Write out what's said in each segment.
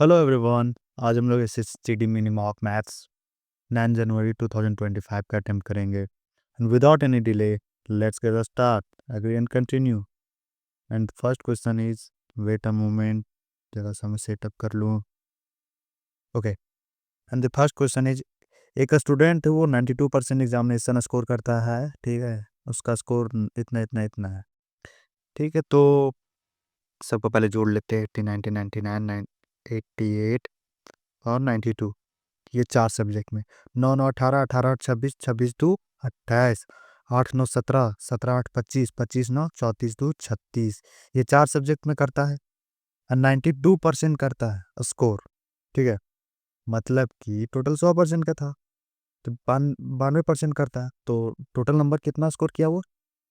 Hello everyone. आज हम लोग एसएससीटी मिनी मॉक मैथ्स 9 जनवरी 2025 का अटेम्प्ट करेंगे and without any delay let's get start. Agree and continue. And first question is, wait a moment, जरा सा मैं सेटअप कर लूँ। Okay, and the first question is, एक स्टूडेंट है वो 92% एग्जामिनेशन स्कोर करता है, ठीक है। उसका स्कोर इतना इतना इतना है, ठीक है। तो सबको पहले जोड़ लेते हैं, 80 90 99 88 और 92, ये चार सब्जेक्ट में। 9 9 18, 18 8 26, 26 2 28, 8 9 17, 17 8 25, 25 9 34 2 36, ये चार सब्जेक्ट में करता है और 92% करता है स्कोर, ठीक है। मतलब कि टोटल 100% का था, तो 92% करता है, तो टोटल नंबर कितना स्कोर किया वो?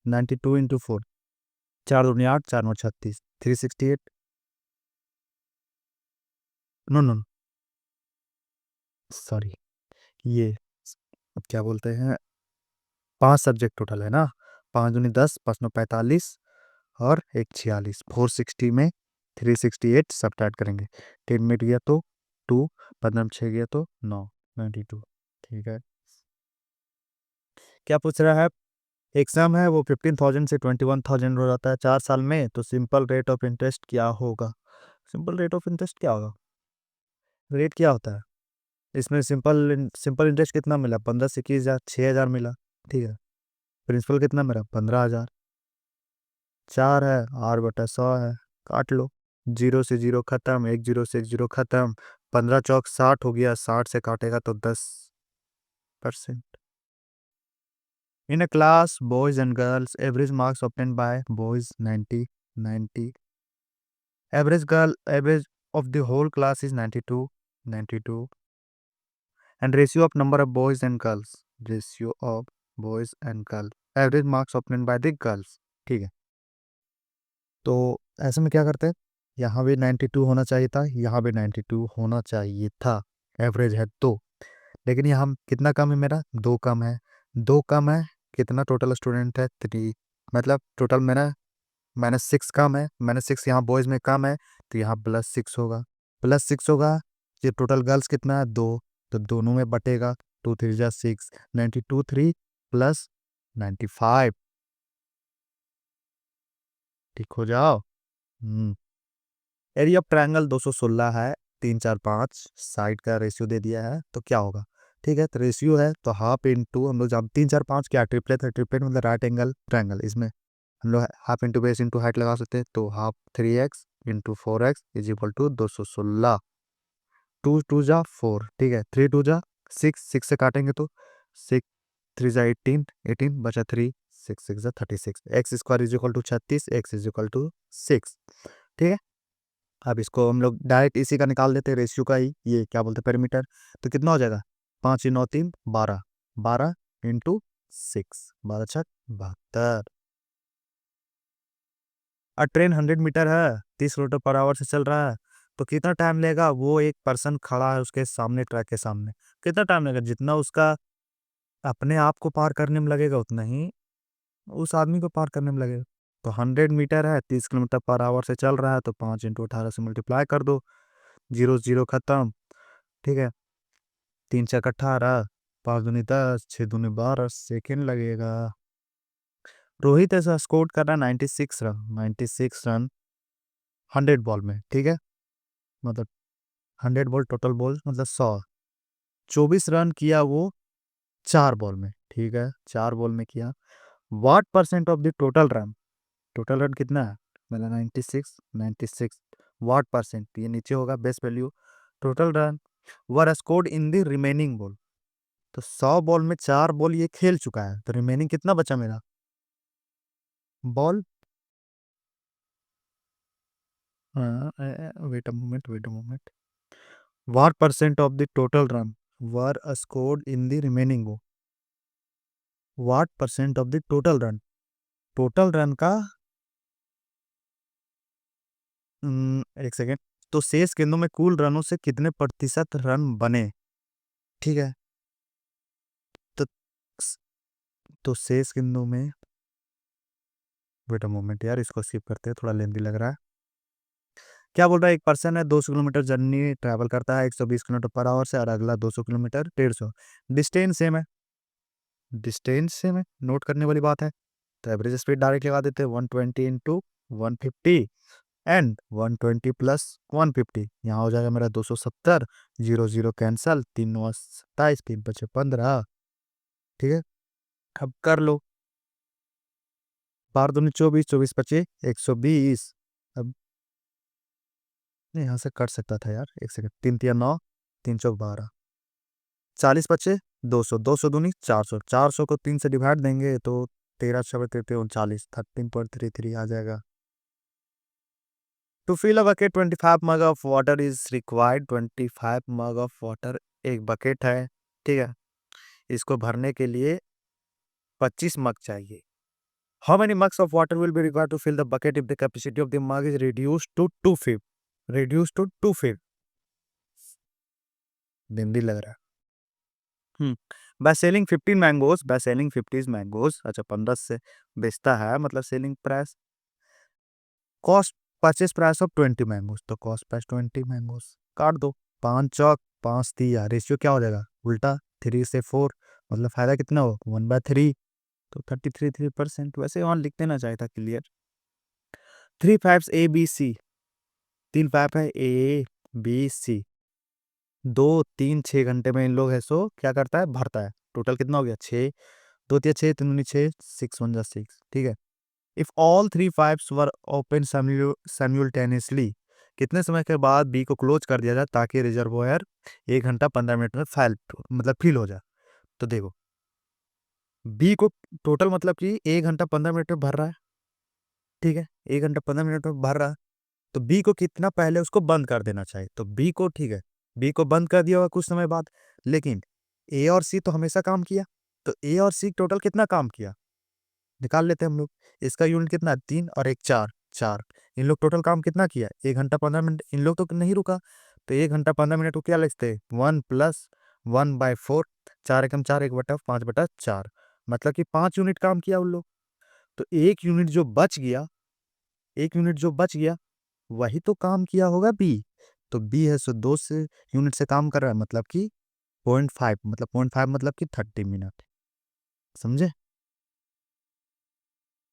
92 × 4, 4 दूनी 8, 4 9 36, 368। नो नो, सॉरी, ये अब क्या बोलते हैं, 5 सब्जेक्ट टोटल है ना। 5 दूनी 10, 5 9 45 और 1 46, 460 में 368 सब्ट्रैक्ट करेंगे। 10 मिनट गया तो 2, 15 6 गया तो 9, 92, ठीक है। क्या पूछ रहा है? एक सम है वो 15,000 से 21,000 हो जाता है 4 साल में, तो सिंपल रेट ऑफ इंटरेस्ट क्या होगा? सिंपल रेट ऑफ इंटरेस्ट क्या होगा? रेट क्या होता है इसमें? सिंपल सिंपल इंटरेस्ट कितना मिला? 15 से 21,000, 6,000 मिला, ठीक है। प्रिंसिपल कितना मेरा? 15,000। 4 है, R/100 है, काट लो। 0 से 0 खत्म, 1 0 से 1 0 खत्म। 15 चौक 60 हो गया, 60 से काटेगा तो 10%। In a class boys and girls, average marks obtain by boys 90 90, average of the whole class is 92 and ratio of number of boys and girls, ratio of boys and girls, average marks obtained by the girls, ठीक है। तो ऐसे में क्या करते हैं, यहाँ भी 92 होना चाहिए था, यहाँ भी 92 होना चाहिए था, एवरेज है तो। लेकिन यहाँ कितना कम है मेरा? 2 कम है, 2 कम है। कितना टोटल स्टूडेंट है? 3, मतलब टोटल मेरा -6 कम है। -6 यहाँ बॉयज़ में कम है, तो यहाँ +6 होगा, +6 होगा। ये टोटल गर्ल्स कितना है? 2, तो दोनों में बटेगा, 2 3 जा 6, 92 3 प्लस 95, ठीक हो जाओ। एरिया ऑफ ट्रायंगल 216 है, 3 4 5 साइड का रेशियो दे दिया है, तो क्या होगा? ठीक है, तो रेशियो है तो हाफ इंटू, हम लोग जब 3 4 5 क्या ट्रिपलेट है, ट्रिपलेट मतलब राइट एंगल ट्रायंगल, इसमें हम लोग half into base into height लगा सकते हैं, तो half 3x into 4x is equal to 216। 2 2 जा 4, ठीक है। 3 2 जा 6, 6 से काटेंगे तो 6 3 जा 18, 18 बचा 3, 6 6 जा 36, x square is equal to 36, x is equal to 6, ठीक है। अब इसको हम लोग डायरेक्ट इसी का निकाल देते हैं, रेशियो का ही, ये क्या बोलते हैं, पेरीमीटर। तो कितना हो जाएगा? 5 9 3 12, 12 इंटू 6, 12 छक 72। और ट्रेन 100 मीटर है, 30 किलोमीटर पर आवर से चल रहा है, तो कितना टाइम लेगा? वो एक पर्सन खड़ा है उसके सामने, ट्रैक के सामने, कितना टाइम लगेगा? जितना उसका अपने आप को पार करने में लगेगा, उतना ही उस आदमी को पार करने में लगेगा। तो 100 मीटर है, 30 किलोमीटर पर आवर से चल रहा है, तो 5 × 18 से मल्टीप्लाई कर दो, 0 0 खत्म, ठीक है। 3 छक 18, 5 दूनी 10, 6 दूनी 12 सेकेंड लगेगा। रोहित ऐसा स्कोर कर रहा है 96 रन, 96 रन 100 बॉल में, ठीक है। मतलब 100 बॉल, टोटल बॉल मतलब 100। 24 रन किया वो 4 बॉल में, ठीक है, 4 बॉल में किया। What percent of the total run, total run कितना है? मतलब 96 96, व्हाट परसेंट, ये नीचे होगा base value. Total run were scored in the remaining ball, तो 100 बॉल में 4 बॉल ये खेल चुका है, तो रिमेनिंग कितना बचा मेरा ball? Wait a moment, wait a moment. What percent of the total run were scored in the remaining ball? What percent of the total run, total run का एक सेकेंड। तो शेष गेंदों में कुल रनों से कितने प्रतिशत रन बने, ठीक है। तो तो शेष गेंदों में, वेट अ मोमेंट यार, इसको स्किप करते हैं, थोड़ा लेंदी लग रहा है। क्या बोल रहा है, एक पर्सन है 200 किलोमीटर जर्नी ट्रैवल करता है 120 किलोमीटर पर आवर से, और अगला 200 किलोमीटर 150। डिस्टेंस सेम है, डिस्टेंस सेम है, नोट करने वाली बात है। तो एवरेज स्पीड डायरेक्ट लगा देते हैं, 120 इंटू 150 एंड 120 प्लस 150, यहाँ हो जाएगा मेरा 270। Zero zero cancel, 3 9 27, 3 5 15। ठीक है, अब कर लो, 12 दूनी 24, 24 25 120। अब नहीं, यहाँ से कट सकता था यार, एक सेकंड, 3 3 9, 3 चौक 12, 40 बचे 200, 200 दूनी 400, 400 को 3 से डिवाइड देंगे तो 13 6 39, 13.33 आ जाएगा। To fill a bucket 25 mug of water is required, 25 mug of water एक बकेट है, ठीक है, इसको भरने के लिए 25 मग चाहिए। How many mugs of water will be required to fill the bucket if the capacity of the mug is reduced to 2 feet, reduce to 2 feet. दिन लग रहा है। By selling 15 mangoes, by selling 50 mangoes, अच्छा 15 से बेचता है, मतलब selling price, cost purchase price of 20 mangoes, तो कॉस्ट प्राइस 20 मैंगोज, काट दो, 5 चौक 5 3, रेशियो क्या हो जाएगा उल्टा, 3 से 4, मतलब फायदा कितना हो 1/3, तो 33%। वैसे वहां लिख देना चाहिए था clear. 3 pipes A B C, 3 pipe है ए बी सी, 2 3 6 घंटे में इन लोग है सो क्या करता है, भरता है। टोटल कितना हो गया 6, 2 3 6, 3 6, 6 1 6, ठीक है। If all 3 pipes were open simultaneously, कितने समय के बाद बी को क्लोज कर दिया जाए ताकि रिजर्वोयर 1 घंटा 15 मिनट में फैल, मतलब फिल हो जाए। तो देखो, बी को टोटल मतलब कि 1 घंटा 15 मिनट में भर रहा है, ठीक है, 1 घंटा 15 मिनट में भर रहा है, तो बी को कितना पहले उसको बंद कर देना चाहिए, तो बी को, ठीक है, बी को बंद कर दिया होगा कुछ समय बाद, लेकिन ए और सी तो हमेशा काम किया, तो ए और सी टोटल कितना काम किया निकाल लेते हैं हम लोग। इसका यूनिट कितना है 3 और एक 4, 4, इन लोग टोटल काम कितना किया 1 घंटा 15 मिनट, इन लोग तो नहीं रुका, तो 1 घंटा 15 मिनट को क्या लिखते हैं 1+1/4, 4 एकम 4, 1/5/4, मतलब कि 5 यूनिट काम किया उन लोग। तो एक यूनिट जो बच गया वही तो काम किया होगा बी, तो बी है सो 2 यूनिट से काम कर रहा है, मतलब कि 0.5, मतलब 0.5 मतलब कि 30 मिनट, समझे।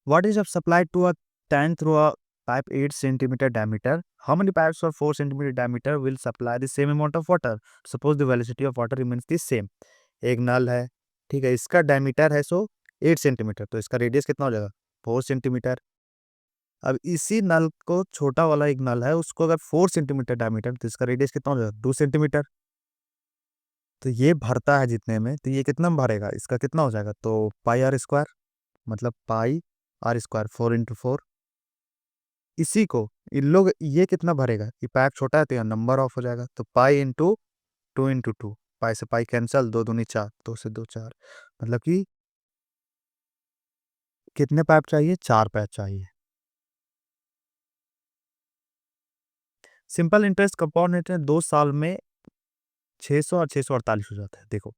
What is supplied to a tank through a pipe 8 centimeter diameter? How many pipes of 4 centimeter diameter will supply the same amount of water? Suppose the velocity of water remains the same. एक नल है, ठीक है, इसका diameter है सो 8 centimetre, तो इसका radius कितना हो जाएगा 4 सेंटीमीटर। अब इसी नल को, छोटा वाला एक नल है, उसको अगर 4 सेंटीमीटर डायमीटर, तो इसका रेडियस कितना हो जाएगा 2 सेंटीमीटर। तो ये भरता है जितने में, तो ये कितना में भरेगा, इसका कितना हो जाएगा, तो पाई आर स्क्वायर, मतलब पाई आर स्क्वायर 4 into 4। इसी को इन लोग ये कितना भरेगा, ये पाइप छोटा है तो यहाँ नंबर ऑफ हो जाएगा, तो पाई इंटू 2 पाई से पाई कैंसल, 2 दूनी 4, 2 से 2 4, मतलब कि कितने पाइप चाहिए, 4 पाइप चाहिए। सिंपल इंटरेस्ट कंपाउंड इंटरेस्ट 2 साल में 600 और 648 हो जाता है। देखो,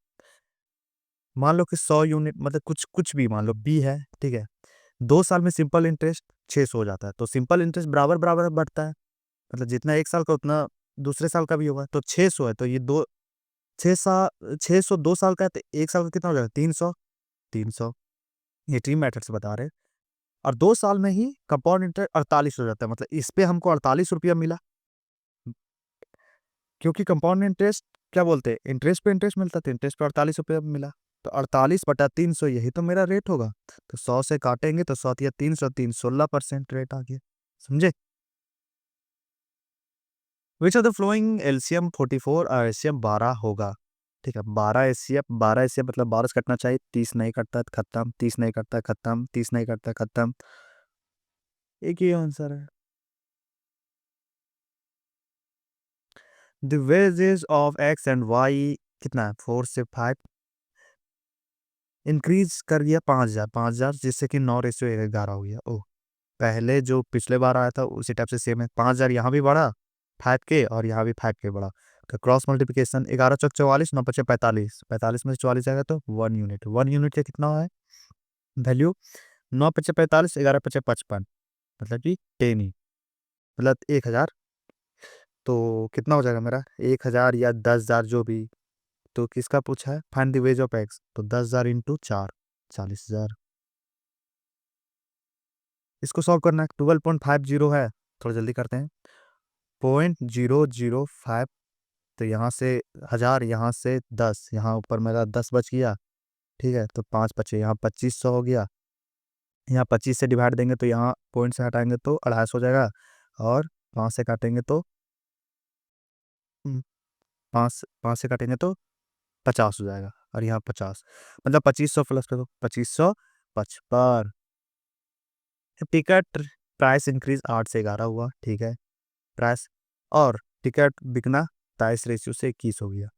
मान लो कि 100 यूनिट, मतलब कुछ कुछ भी मान लो बी है, ठीक है, 2 साल में सिंपल इंटरेस्ट 600 हो जाता है, तो सिंपल इंटरेस्ट बराबर बराबर बढ़ता है, मतलब जितना एक साल का उतना दूसरे साल का भी होगा, तो 600 है, तो ये दो 600 2 साल का है, तो एक साल का कितना हो जाएगा 300, 300, ये टी मैथड से बता रहे हैं। और 2 साल में ही कंपाउंड इंटरेस्ट 48 हो जाता है, मतलब इस पे हमको 48 रुपया मिला, क्योंकि कंपाउंड इंटरेस्ट क्या बोलते हैं, इंटरेस्ट पे इंटरेस्ट मिलता, तो इंटरेस्ट पे 48 रुपया मिला, तो 48/300 यही तो मेरा रेट होगा। तो 100 से काटेंगे तो 100 या 300, 16% रेट आ गया, समझे। Which of the flowing LCM 44 और एलसीएम 12 होगा, ठीक है, 12 एलसीएम मतलब 12 से कटना चाहिए, 30 नहीं कटता है, खत्म, 30 नहीं कटता है, खत्म, 30 नहीं कटता है, खत्म, एक ही आंसर है। The wages of x and y कितना है 4 से 5, इंक्रीज कर दिया 5,000, 5,000, जिससे कि 9:11 हो गया। ओह, पहले जो पिछले बार आया था उसी टाइप से सेम है, 5,000 यहाँ भी बढ़ा 5 के, और यहाँ भी 5 के बढ़ा, तो क्रॉस मल्टीप्लिकेशन 11 चौक 44, 9 5 45, 45 में से 44 जाएगा तो 1 यूनिट, 1 यूनिट का कितना है वैल्यू, 9 5 45, 11 5 55, मतलब कि 10 ही, मतलब 1,000 तो कितना हो जाएगा मेरा 1000 या 10,000 जो भी। तो किसका पूछा है, find the ways of x, तो 10,000 इंटू 4, 40,000। इसको सॉल्व करना है, 12.50 है, थोड़ा जल्दी करते हैं। 0.005, तो यहाँ से 1000, यहाँ से 10, यहाँ ऊपर मेरा 10 बच गया। ठीक है, तो 5 बचे, यहाँ 2500 हो गया। यहाँ 25 से डिवाइड देंगे तो यहाँ पॉइंट से हटाएंगे तो 250 हो जाएगा, और 5 से काटेंगे तो 5 से काटेंगे तो 50 हो जाएगा, और यहाँ 50, मतलब 2500 प्लस करो, 2555। टिकट प्राइस इंक्रीज 8 से 11 हुआ, ठीक है, प्राइस, और टिकट बिकना 23 रेशियो से 21 हो गया।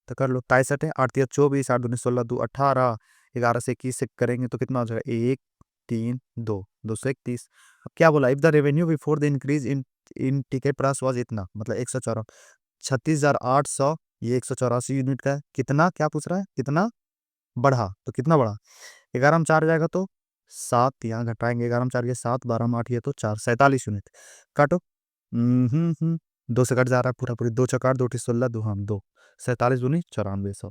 तो कर लो, 23 है, 8 3 24, 8 2 16 2 18, 11 से 21 से करेंगे तो कितना हो जाएगा, 1 3 2, 231। अब क्या बोला, if the revenue before the increase in ticket price was इतना, मतलब 154, 36,800, ये 184 यूनिट का है, कितना, क्या पूछ रहा है, कितना बढ़ा, तो कितना बढ़ा, 11 में 4 जाएगा तो 7, यहाँ घटाएंगे, 11 में 4 ये 7, 12 में 8 ये तो 4, 47 यूनिट। काटो, 2 से कट जा रहा है पूरा पूरी, 2 4 2 16 2, हम 2, 47 दूनी 94 सौ।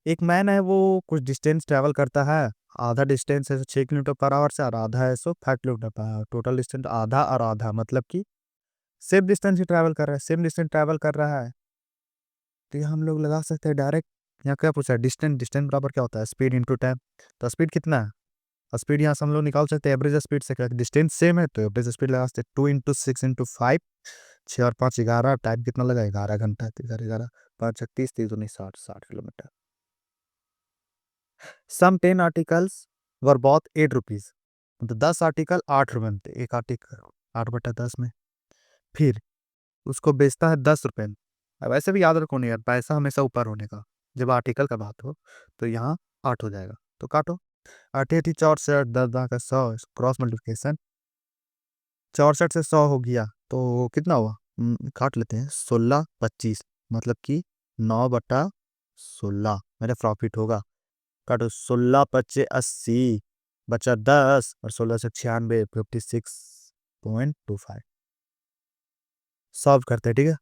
एक मैन है, वो कुछ डिस्टेंस ट्रैवल करता है, आधा डिस्टेंस है 6 किलोमीटर पर आवर से, और आधा है सो 5 kilometre per hour, total distance आधा और आधा, मतलब कि सेम डिस्टेंस ही ट्रैवल कर रहा है, सेम डिस्टेंस ट्रैवल कर रहा है। तो ये हम लोग लगा सकते हैं डायरेक्ट। यहाँ क्या पूछा है, डिस्टेंस, डिस्टेंस बराबर क्या होता है, स्पीड इंटू टाइम। तो स्पीड कितना है, स्पीड यहाँ से हम लोग निकाल सकते हैं एवरेज स्पीड से, क्या डिस्टेंस सेम है तो एवरेज स्पीड लगा सकते हैं, 2 इंटू 6 इंटू 5, 6 और 5 11, टाइम कितना लगा, 11 घंटा, 11 5 36 30 60, 60 किलोमीटर। सम 10 आर्टिकल्स वर बॉट 8 रुपीज, तो 10 आर्टिकल 8 रुपए में थे, एक आर्टिकल 8/10 में, फिर उसको बेचता है 10 रुपए में। अब ऐसे भी याद रखो नहीं यार, पैसा हमेशा ऊपर होने का, जब आर्टिकल का बात हो तो यहाँ 8 हो जाएगा, तो काटो, 8 8 64 10 का 100, क्रॉस मल्टीप्लिकेशन, 64 से 100 हो गया तो कितना हुआ, काट लेते हैं, 16 25, मतलब कि 9/16 मेरा प्रॉफिट होगा। काटो, 16 25 80, बचा 10, और 16 से 96, 56.25। सॉल्व करते हैं, ठीक है,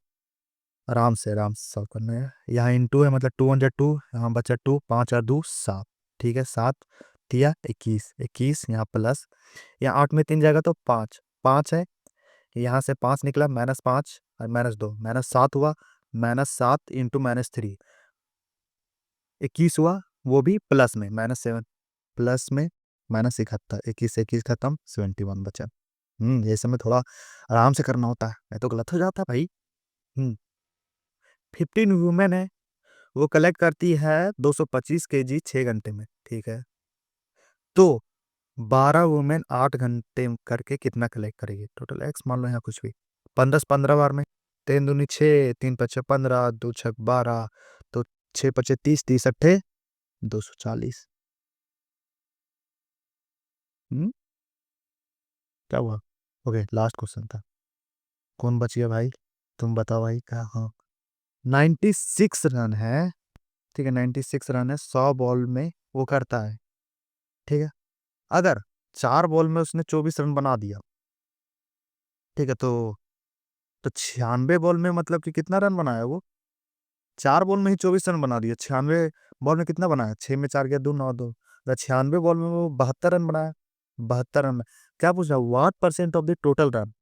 आराम से सॉल्व करना है। यहाँ इंटू है, मतलब 202, यहाँ बचा 2, 5 और 2 7, ठीक है, 7 दिया 21, 21 यहाँ प्लस, यहाँ 8 में 3 जाएगा तो 5, 5 है, यहाँ से 5 निकला, -5 और -2, -7 हुआ, -7 इंटू -3, 21 हुआ, वो भी प्लस में, -7, प्लस में -71, 21 से 21 खत्म, 71 बचा। ये समय थोड़ा आराम से करना होता है, नहीं तो गलत हो जाता है भाई। 15 वुमेन है, वो कलेक्ट करती है 225 kg 6 घंटे में, ठीक है, तो 12 वुमेन 8 घंटे करके कितना कलेक्ट करेगी, टोटल एक्स मान लो यहाँ कुछ भी, 15 बार में, 3 दूनी 6, 3 5 15, 2 6 12, तो 6 5 30, 30 240। हम्म क्या हुआ, ओके, लास्ट क्वेश्चन था, कौन बच गया भाई, तुम बताओ भाई, क्या, हाँ, 96 रन है, ठीक है, 96 रन है, 100 बॉल में वो करता है, ठीक है, अगर 4 बॉल में उसने 24 रन बना दिया, ठीक है, तो 96 बॉल में मतलब कि कितना रन बनाया वो, 4 बॉल में ही 24 रन बना दिया, 96 बॉल में कितना बनाया, 6 में 4 गया 2 9 2, 96 बॉल में वो 72 रन बनाया, 72 रन में, क्या पूछा, what percent of the total run,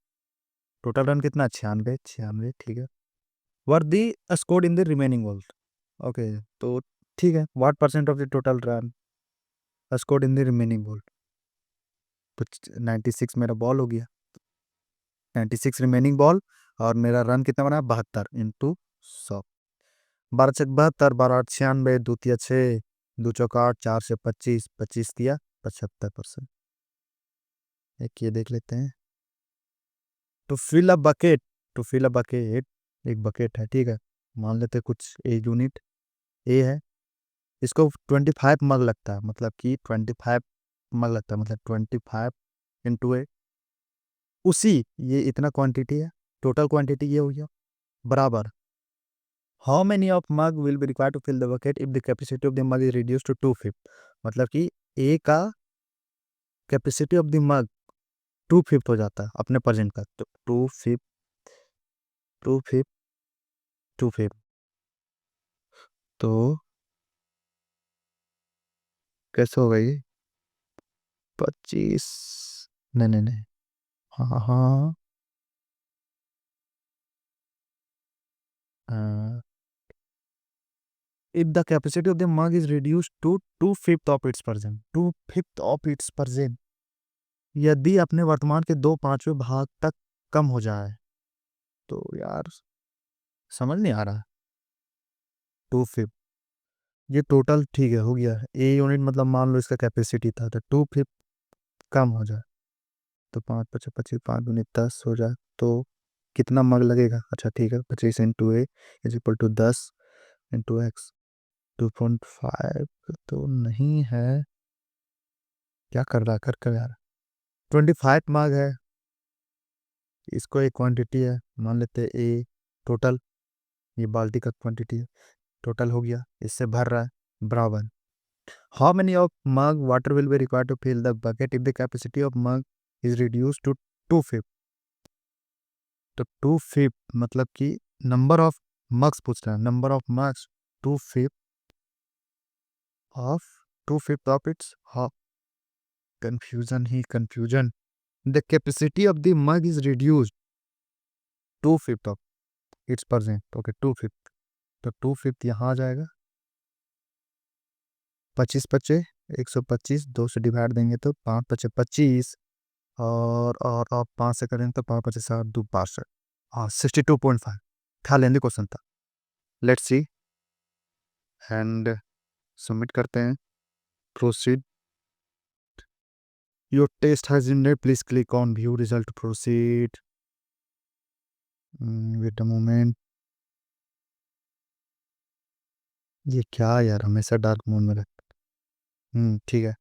total run कितना, 96 96, ठीक है, were they scored in the remaining ball, okay, तो ठीक है, what percent of the total run scored in the remaining ball, तो 96 मेरा बॉल हो गया, 96 रिमेनिंग बॉल, और मेरा रन कितना बना, 72 इंटू 100, 12 6 72, 12 8 96, 2 3 6, 2 4 8, 4 से 25, 25 किया 75%। एक ये देख लेते हैं, to fill a bucket, to fill a bucket, एक बकेट है, ठीक है, मान लेते हैं कुछ ए यूनिट, ए है, इसको 25 मग लगता है, मतलब कि 25 मग लगता है, मतलब 25 इंटू ए, उसी, ये इतना क्वांटिटी है, टोटल क्वांटिटी ये हो गया, बराबर, how many of mug will be required to fill the bucket if the capacity of the mug is reduce to 2/5, मतलब कि ए का capacity of the mug two fifth हो जाता है अपने परसेंट का, तो two fifth, two fifth, two fifth, तो कैसे होगा ये? 25, नहीं नहीं नहीं, हाँ हाँ, if the capacity of the mug is reduced to two fifth of its percent, two fifth of its percent, यदि अपने वर्तमान के दो पांचवें भाग तक कम हो जाए, तो यार समझ नहीं आ रहा। टू फिफ्थ, ये टोटल ठीक है, हो गया। ए यूनिट मतलब मान लो इसका कैपेसिटी था, तो टू फिफ्थ कम हो जाए, तो पाँच पचास पच्चीस, पाँच दूनी 10 हो जाए, तो कितना मग लगेगा? अच्छा ठीक है, 25 × A is equal to 10 × X, 2.5 तो नहीं है। क्या कर रहा है, कर यार। 25 मग है, इसको एक क्वांटिटी है मान लेते हैं ए, टोटल, ये बाल्टी का क्वांटिटी है, टोटल हो गया, इससे भर रहा है, बराबर। How many of mug water will be required to fill the bucket if the capacity of mug is reduce to two fifth? तो टू फिफ्थ मतलब कि नंबर ऑफ मग्स पूछ रहा है, number of mugs, two fifth of, two fifth of its, हाँ, confusion ही confusion. The capacity of the mug is reduced to fifth of its percent, okay, two fifth, तो two fifth यहाँ आ जाएगा, 25 25, 125, 2 से divide देंगे तो 5 × 5 = 25, और 5 से करेंगे तो 5 × 5 = 7, 2 62, हाँ 62.5 था, लेंदी क्वेश्चन था। लेट्स सी एंड सबमिट करते हैं, proceed. Your test has ended, please click on view result, proceed. Wait a moment, ये क्या यार हमेशा डार्क मोड में रख, ठीक है,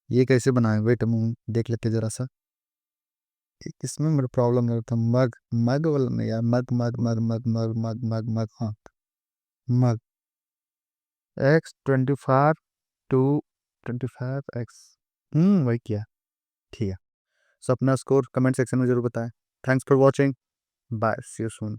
ये कैसे बनाए? वेट अ मोमेंट, देख लेते जरा सा। इसमें मेरा प्रॉब्लम नहीं था, मग, मग वाला नहीं यार, मग मग मग मग मग मग मग मग, हाँ, मग, X 25 to 25X, वही किया, ठीक है। सो अपना स्कोर कमेंट सेक्शन में जरूर बताएं। Thanks for watching, bye, see you soon.